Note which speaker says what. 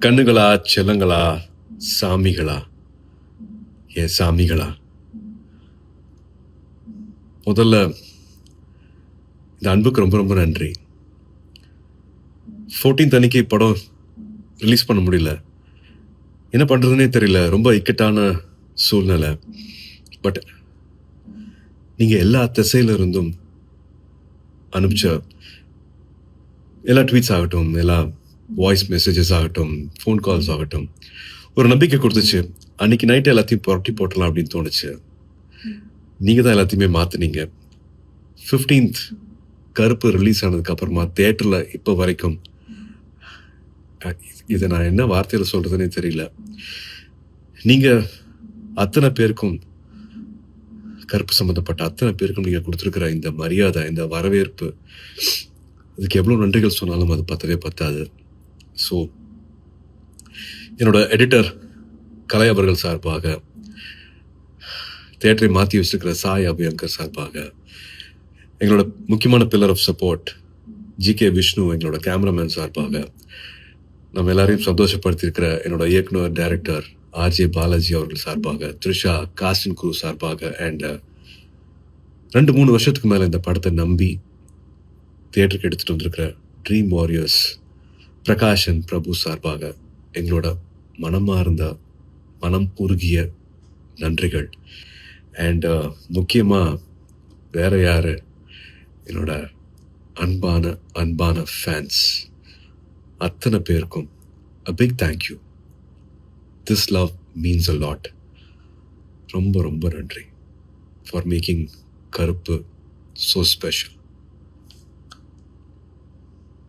Speaker 1: கண்ணுகளா, செல்லங்களா, சாமிகளா, என் சாமிகளா, முதல்ல இந்த அன்புக்கு ரொம்ப ரொம்ப நன்றி. 14th அன்னைக்கு படம் ரிலீஸ் பண்ண முடியல. என்ன பண்றதுன்னே தெரியல. ரொம்ப இக்கட்டான சூழ்நிலை. பட் நீங்க எல்லா திசையில இருந்தும் அனுப்பிச்ச எல்லா ட்வீட்ஸ் ஆகட்டும், எல்லா வாய்ஸ் மெசேஜஸ் ஆகட்டும், ஃபோன் கால்ஸ் ஆகட்டும், ஒரு நம்பிக்கை குடுத்துச்சு. அன்னைக்கு நைட் எல்லாத்தையும் புரட்டி போட்டுறலாம் அப்படின்னு தோணுச்சு. நீங்க தான் எல்லாத்தையுமே மாத்துனீங்க. 15th கருப்பு ரிலீஸ் ஆனதுக்கு அப்புறமா தியேட்டர்ல இப்ப வரைக்கும் இதை நான் என்ன வார்த்தையில சொல்றதுன்னே தெரியல. நீங்க அத்தனை பேருக்கும், கருப்பு சம்பந்தப்பட்ட அத்தனை பேருக்கும் நீங்க கொடுத்திருக்கிற இந்த மரியாதை, இந்த வரவேற்பு, இதுக்கு எவ்வளவு நன்றிகள் சொன்னாலும் அது பத்தவே பத்தாது. ஸோ என்னோட எடிட்டர் கலை அவர்கள் சார்பாக, தியேட்டரை மாற்றி வச்சிருக்கிற சாய் அபியங்கர் சார்பாக, எங்களோட முக்கியமான pillar of support G K. Vishnu எங்களோட கேமராமேன் சார்பாக, நம்ம எல்லாரையும் சந்தோஷப்படுத்தியிருக்கிற என்னோட இயக்குனர் டைரக்டர் ஆர்ஜே பாலாஜி அவர்கள் சார்பாக, த்ரிஷா காஸ்டின் குரூ சார்பாக, அண்ட் 2-3 வருஷத்துக்கு மேலே இந்த படத்தை நம்பி தியேட்டருக்கு எடுத்துகிட்டு வந்திருக்கிற ட்ரீம் வாரியர்ஸ் பிரகாஷன் பிரபு சார்பாக எங்களோட மனமார்ந்த, மனம் உருகிய நன்றிகள். அண்ட் முக்கியமாக வேற யாரு, என்னோட அன்பான அன்பான ஃபேன்ஸ் அத்தனை பேருக்கும் a big thank you. This love means a lot. ரொம்ப ரொம்ப நன்றி for making கருப்பு so special.